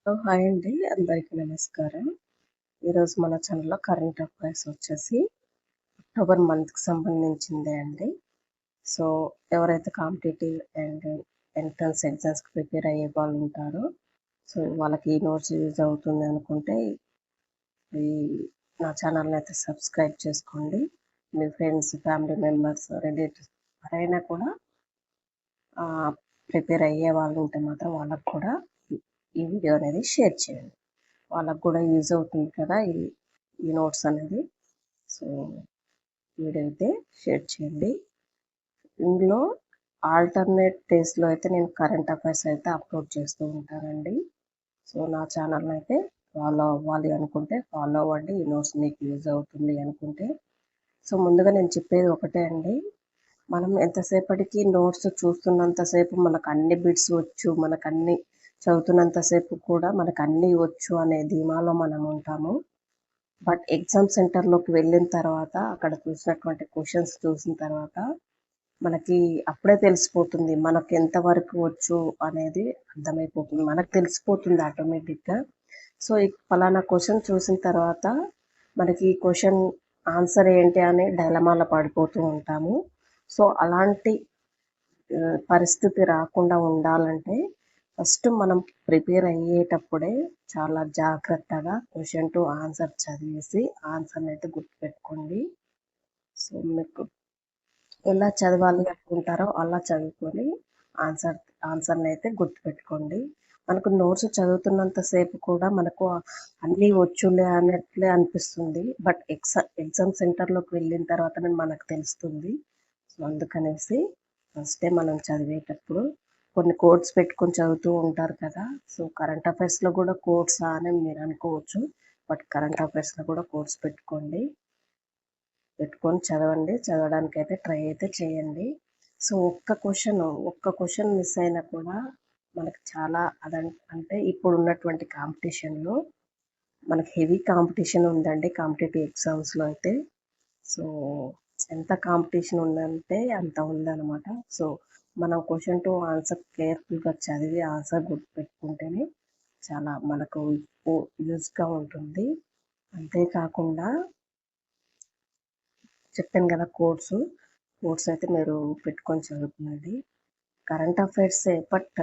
Hi అండి. అందరికీ నమస్కారం. ఈరోజు మన ఛానల్‌లో కరెంట్ అఫైర్స్ వచ్చేసి అక్టోబర్ మంత్‌కి సంబంధించిందే అండి. సో, ఎవరైతే కాంపిటీటివ్ అండ్ ఎంట్రన్స్ ఎగ్జామ్స్‌కి ప్రిపేర్ అయ్యే వాళ్ళు ఉంటారో, సో, వాళ్ళకి ఈ నోట్స్ యూజ్ అవుతుంది అనుకుంటే, ఈ నా ఛానల్‌ని అయితే సబ్స్క్రైబ్ చేసుకోండి. మీ ఫ్రెండ్స్, ఫ్యామిలీ మెంబర్స్, రిలేటివ్స్ ఎవరైనా కూడా ప్రిపేర్ అయ్యే వాళ్ళు ఉంటే మాత్రం వాళ్ళకి కూడా ఈ వీడియో అనేది షేర్ చేయండి. వాళ్ళకు కూడా యూజ్ అవుతుంది కదా ఈ నోట్స్ అనేది. సో వీడియో అయితే షేర్ చేయండి. ఇందులో ఆల్టర్నేట్ డేస్లో అయితే నేను కరెంట్ అఫైర్స్ అయితే అప్లోడ్ చేస్తూ ఉంటానండి. సో నా ఛానల్ని అయితే ఫాలో అవ్వాలి అనుకుంటే ఫాలో అవ్వండి. ఈ నోట్స్ మీకు యూజ్ అవుతుంది అనుకుంటే. సో ముందుగా నేను చెప్పేది ఒకటే అండి. మనం ఎంతసేపటికి నోట్స్ చూస్తున్నంతసేపు మనకు అన్ని బిట్స్ వచ్చు, మనకు అన్ని చదువుతున్నంతసేపు కూడా మనకు అన్నీ వచ్చు అనే ధీమాలో మనం ఉంటాము. బట్ ఎగ్జామ్ సెంటర్లోకి వెళ్ళిన తర్వాత అక్కడ చూసినటువంటి క్వశ్చన్స్ చూసిన తర్వాత మనకి అప్పుడే తెలిసిపోతుంది మనకు ఎంతవరకు వచ్చు అనేది అర్థమైపోతుంది. మనకు తెలిసిపోతుంది ఆటోమేటిక్గా. సో ఈ ఫలానా క్వశ్చన్ చూసిన తర్వాత మనకి ఈ క్వశ్చన్ ఆన్సర్ ఏంటి అని డైలమాలో పడిపోతూ ఉంటాము. సో అలాంటి పరిస్థితి రాకుండా ఉండాలంటే ఫస్ట్ మనం ప్రిపేర్ అయ్యేటప్పుడే చాలా జాగ్రత్తగా క్వశ్చన్ టు ఆన్సర్ చదివేసి ఆన్సర్ని అయితే గుర్తుపెట్టుకోండి. సో మీకు ఎలా చదవాలి అనుకుంటారో అలా చదువుకొని ఆన్సర్ని అయితే గుర్తుపెట్టుకోండి. మనకు నోట్స్ చదువుతున్నంతసేపు కూడా మనకు అన్నీ వచ్చులే అన్నట్లే అనిపిస్తుంది. బట్ ఎగ్జామ్ సెంటర్లోకి వెళ్ళిన తర్వాతనే మనకు తెలుస్తుంది. సో అందుకనేసి ఫస్టే మనం చదివేటప్పుడు కొన్ని కోడ్స్ పెట్టుకొని చదువుతూ ఉంటారు కదా. సో కరెంట్ అఫైర్స్లో కూడా కోడ్స్ అని మీరు అనుకోవచ్చు. బట్ కరెంట్ అఫైర్స్లో కూడా కోడ్స్ పెట్టుకొని చదవండి. చదవడానికి అయితే ట్రై అయితే చేయండి. సో ఒక్క క్వశ్చన్ మిస్ అయినా కూడా మనకు చాలా అంటే ఇప్పుడు ఉన్నటువంటి కాంపిటీషన్లో మనకి హెవీ కాంపిటీషన్ ఉందండి కాంపిటేటివ్ ఎగ్జామ్స్లో అయితే. సో ఎంత కాంపిటీషన్ ఉందంటే అంత ఉందన్నమాట. సో మనం క్వశ్చన్ టు ఆన్సర్ కేర్ఫుల్గా చదివి ఆన్సర్ గుర్తుపెట్టుకుంటేనే చాలా మనకు యూజ్గా ఉంటుంది. అంతేకాకుండా చెప్పాను కదా కోడ్స్ అయితే మీరు పెట్టుకొని చదువుకున్నది కరెంట్ అఫైర్సే. బట్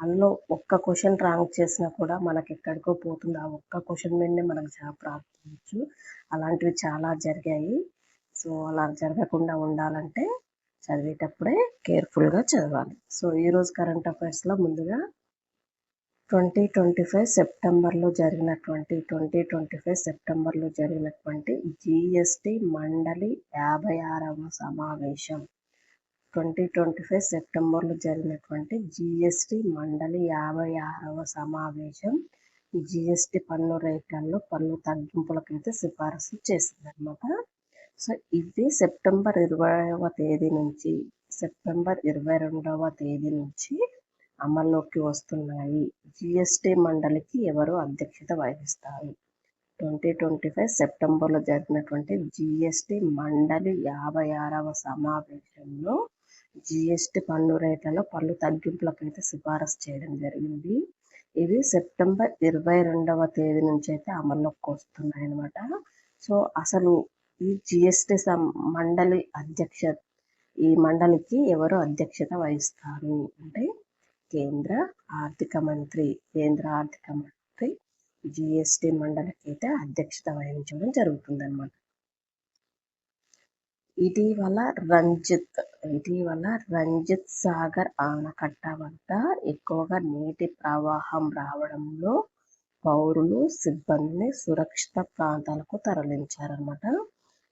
అందులో ఒక్క క్వశ్చన్ రాంగ్ చేసినా కూడా మనకి ఎక్కడికో పోతుంది. ఆ ఒక్క క్వశ్చన్ మీదనే మనకు జాబ్ రావచ్చు. అలాంటివి చాలా జరిగాయి. సో అలా జరగకుండా ఉండాలంటే చదివేటప్పుడే కేర్ఫుల్గా చదవాలి. సో ఈరోజు కరెంట్ అఫైర్స్లో ముందుగా 2025 సెప్టెంబర్లో జరిగినటువంటి జిఎస్టి మండలి 56వ సమావేశం. 2025 సెప్టెంబర్లో జరిగినటువంటి జిఎస్టి మండలి 56వ సమావేశం జిఎస్టి పన్ను రేట్లలో పన్ను తగ్గింపులకైతే సిఫారసు చేసిందనమాట. సో ఇవి సెప్టెంబర్ 20వ తేదీ నుంచి సెప్టెంబర్ 22వ తేదీ నుంచి అమల్లోకి వస్తున్నాయి. జిఎస్టి మండలికి ఎవరు అధ్యక్షత వహిస్తారు? 2025 సెప్టెంబర్లో జరిగినటువంటి జిఎస్టి మండలి 56వ సమావేశంలో జిఎస్టి పన్ను రేట్లలో పన్ను తగ్గింపులకైతే సిఫారసు చేయడం జరిగింది. ఇవి సెప్టెంబర్ 22వ తేదీ నుంచి అయితే అమల్లోకి వస్తున్నాయి అన్నమాట. సో అసలు ఈ జిఎస్టి మండలి ఈ మండలికి ఎవరు అధ్యక్షత వహిస్తారు అంటే కేంద్ర ఆర్థిక మంత్రి జిఎస్టి మండలికి అయితే అధ్యక్షత వహించడం జరుగుతుందన్నమాట. ఇటీవల రంజిత్ సాగర్ ఆనకట్ట వద్ద ఎక్కువగా నీటి ప్రవాహం రావడంలో పౌరులు సిబ్బందిని సురక్షిత ప్రాంతాలకు తరలించారన్నమాట.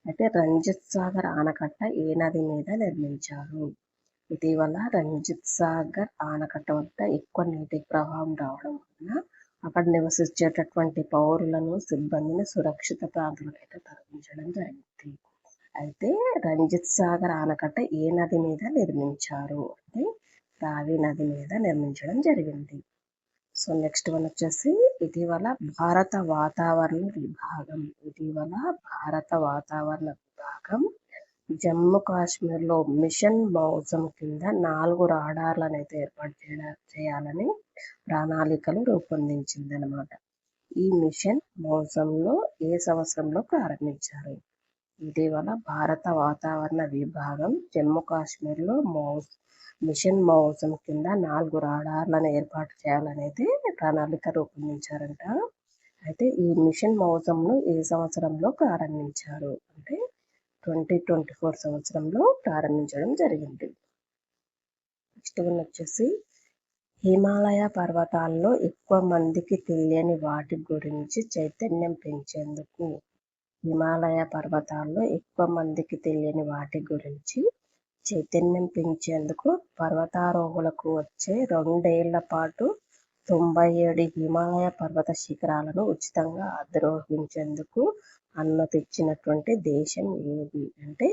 అయితే రంజిత్ సాగర్ ఆనకట్ట ఏ నది మీద నిర్మించారు? ఇటీవల రంజిత్ సాగర్ ఆనకట్ట వద్ద ఎక్కువ నీటి ప్రవాహం రావడం వలన అక్కడ నివసించేటటువంటి పౌరులను సిబ్బందిని సురక్షిత ప్రాంతాలకు అయితే తరలించడం జరిగింది. అయితే రంజిత్ సాగర్ ఆనకట్ట ఏ నది మీద నిర్మించారు అంటే రావి నది మీద నిర్మించడం జరిగింది. సో నెక్స్ట్ వన్ వచ్చేసి ఇటీవల భారత వాతావరణ విభాగం జమ్మూ కాశ్మీర్లో మిషన్ మౌజం కింద 4 రాడార్లను అయితే ఏర్పాటు చేయాలని ప్రణాళికలు రూపొందించిందనమాట. ఈ మిషన్ మౌజంలో ఏ సంవత్సరంలో ప్రారంభించారు? ఇటీవల భారత వాతావరణ విభాగం జమ్మూ కాశ్మీర్లో మిషన్ మౌజం కింద 4 రాడార్లను ఏర్పాటు చేయాలనేది ప్రణాళిక రూపొందించారంట. అయితే ఈ మిషన్ మౌజంను ఏ సంవత్సరంలో ప్రారంభించారు అంటే 2024 సంవత్సరంలో ప్రారంభించడం జరిగింది. నెక్స్ట్ వన్ వచ్చేసి హిమాలయ పర్వతాల్లో ఎక్కువ మందికి తెలియని వాటి గురించి చైతన్యం పెంచేందుకు హిమాలయ పర్వతాల్లో ఎక్కువ మందికి తెలియని వాటి గురించి చైతన్యం పెంచేందుకు పర్వతారోహులకు వచ్చే 2 ఏళ్ల పాటు 97 హిమాలయ పర్వత శిఖరాలను ఉచితంగా అధిరోహించేందుకు అనుమతిచ్చినటువంటి దేశం ఏది అంటే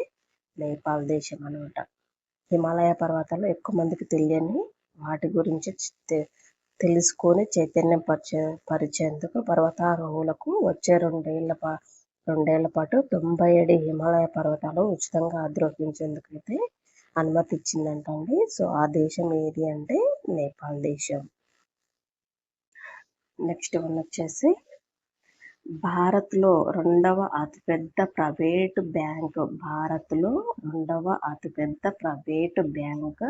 నేపాల్ దేశం అనమాట. హిమాలయ పర్వతాల్లో ఎక్కువ మందికి తెలియని వాటి గురించి తెలుసుకొని చైతన్యం పరిచేందుకు పర్వతారోహులకు వచ్చే 2 ఏళ్ల పాటు 97 హిమాలయ పర్వతాలు ఉచితంగా అధిరోహించేందుకు అయితే అనుమతి ఇచ్చిందంటండి. సో ఆ దేశం ఏది అంటే నేపాల్ దేశం. నెక్స్ట్ వన్ వచ్చేసి భారత్లో 2వ అతిపెద్ద ప్రైవేటు బ్యాంకు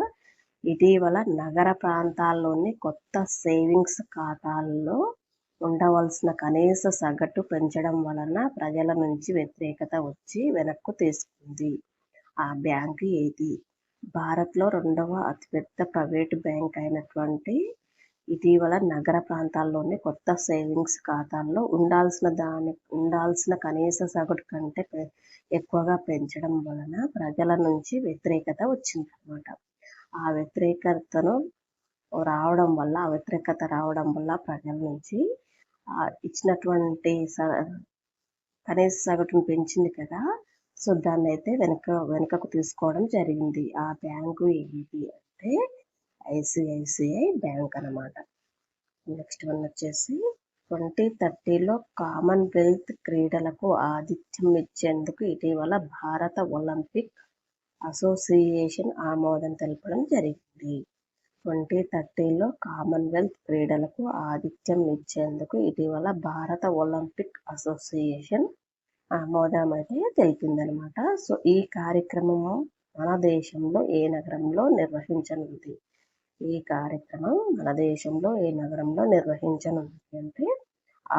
ఇటీవల నగర ప్రాంతాల్లోని కొత్త సేవింగ్స్ ఖాతాల్లో ఉండవలసిన కనీస సగటు పెంచడం వలన ప్రజల నుంచి వ్యతిరేకత వచ్చి వెనక్కు తీసుకుంది. ఆ బ్యాంకు ఏది? భారత్లో 2వ అతిపెద్ద ప్రైవేటు బ్యాంక్ అయినటువంటి ఇటీవల నగర ప్రాంతాల్లోని కొత్త సేవింగ్స్ ఖాతాల్లో ఉండాల్సిన కనీస సగటు కంటే ఎక్కువగా పెంచడం వలన ప్రజల నుంచి వ్యతిరేకత వచ్చిందనమాట. ఆ వ్యతిరేకత రావడం వల్ల ప్రజల నుంచి ఇచ్చినటువంటి కనీస సగటును పెంచింది కదా, సో దాన్ని అయితే వెనుకకు తీసుకోవడం జరిగింది. ఆ బ్యాంకు ఏది అంటే ఐసిఐసిఐ బ్యాంక్ అనమాట. నెక్స్ట్ వన్ వచ్చేసి 2030లో కామన్వెల్త్ క్రీడలకు ఆతిథ్యం ఇచ్చేందుకు ఇటీవల భారత ఒలింపిక్ అసోసియేషన్ ఆమోదం తెలపడం జరిగింది. 2030లో కామన్వెల్త్ క్రీడలకు ఆతిథ్యం ఇచ్చేందుకు ఇటీవల భారత ఒలింపిక్ అసోసియేషన్ ఆమోదం అయితే తెలిపిందనమాట. సో ఈ కార్యక్రమము మన దేశంలో ఏ నగరంలో నిర్వహించనుంది? ఈ కార్యక్రమం మన దేశంలో ఏ నగరంలో నిర్వహించనుంది అంటే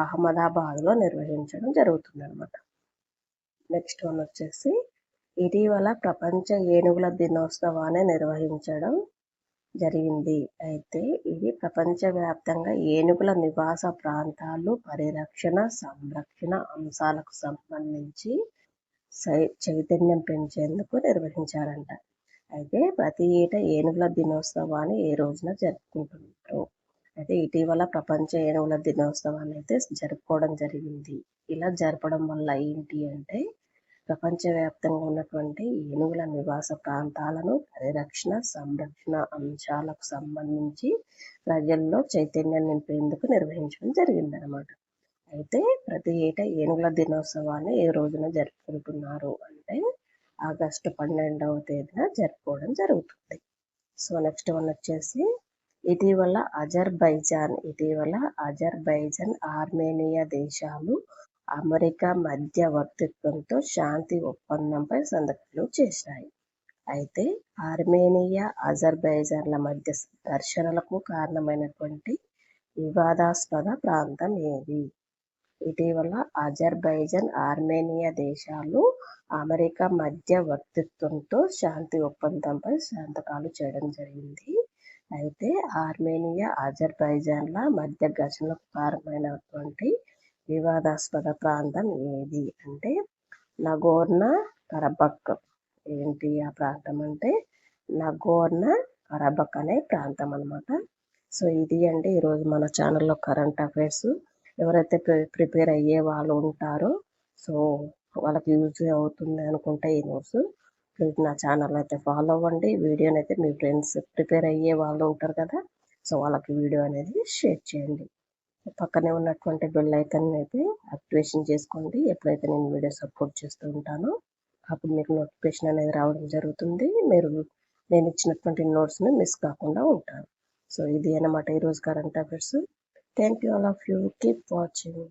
అహ్మదాబాద్లో నిర్వహించడం జరుగుతుందన్నమాట. నెక్స్ట్ వన్ వచ్చేసి ఇటీవల ప్రపంచ ఏనుగుల దినోత్సవాన్ని నిర్వహించడం జరిగింది. అయితే ఇది ప్రపంచవ్యాప్తంగా ఏనుగుల నివాస ప్రాంతాలు, పరిరక్షణ, సంరక్షణ అంశాలకు సంబంధించి చైతన్యం పెంచేందుకు నిర్వహించారంట. అయితే ప్రతి ఏటా ఏనుగుల దినోత్సవాన్ని ఏ రోజున జరుపుకుంటున్నారు? అయితే ఇటీవల ప్రపంచ ఏనుగుల దినోత్సవాన్ని అయితే జరుపుకోవడం జరిగింది. ఇలా జరపడం వల్ల ఏంటి అంటే ప్రపంచవ్యాప్తంగా ఉన్నటువంటి ఏనుగుల నివాస ప్రాంతాలను, పరిరక్షణ, సంరక్షణ అంశాలకు సంబంధించి ప్రజల్లో చైతన్యం నింపేందుకు నిర్వహించడం జరిగిందనమాట. అయితే ప్రతి ఏటా ఏనుగుల దినోత్సవాన్ని ఏ రోజున జరుపుకుంటున్నారు అంటే ఆగస్టు 12వ తేదీన జరుపుకోవడం జరుగుతుంది. సో నెక్స్ట్ వన్ వచ్చేసి ఇటీవల అజర్బైజాన్, ఆర్మేనియా దేశాలు అమెరికా మధ్యవర్తిత్వంతో శాంతి ఒప్పందంపై సంతకాలు చేశాయి. అయితే ఆర్మేనియా, అజర్బైజాన్ల మధ్య ఘర్షణలకు కారణమైనటువంటి వివాదాస్పద ప్రాంతం ఏది? ఇటీవల అజర్బైజాన్, ఆర్మేనియా దేశాలు అమెరికా మధ్యవర్తిత్వంతో శాంతి ఒప్పందంపై సంతకాలు చేయడం జరిగింది. అయితే ఆర్మేనియా, అజర్బైజాన్ల మధ్య ఘర్షణలకు కారణమైనటువంటి వివాదాస్పద ప్రాంతం ఏది అంటే నగోర్నో కరబఖ్. ఏంటి ఆ ప్రాంతం అంటే నగోర్నో కరబఖ్ అనే ప్రాంతం అనమాట. సో ఇది అండి ఈరోజు మన ఛానల్లో కరెంట్ అఫైర్స్. ఎవరైతే ప్రిపేర్ అయ్యే వాళ్ళు ఉంటారో సో వాళ్ళకి యూజ్ అవుతుంది అనుకుంటే ఈ న్యూస్, ప్లీజ్ నా ఛానల్ అయితే ఫాలో అవ్వండి. వీడియోని అయితే మీ ఫ్రెండ్స్ ప్రిపేర్ అయ్యే వాళ్ళు ఉంటారు కదా, సో వాళ్ళకి వీడియో అనేది షేర్ చేయండి. పక్కనే ఉన్నటువంటి బెల్ ఐకాన్ అయితే యాక్టివేషన్ చేసుకోండి. ఎప్పుడైతే నేను వీడియోస్ అప్లోడ్ చేస్తూ ఉంటానో అప్పుడు మీకు నోటిఫికేషన్ అనేది రావడం జరుగుతుంది. మీరు నేను ఇచ్చినటువంటి నోట్స్ని మిస్ కాకుండా ఉంటారు. సో ఇది అన్నమాట ఈరోజు current affairs. Thank you all of you. Keep watching.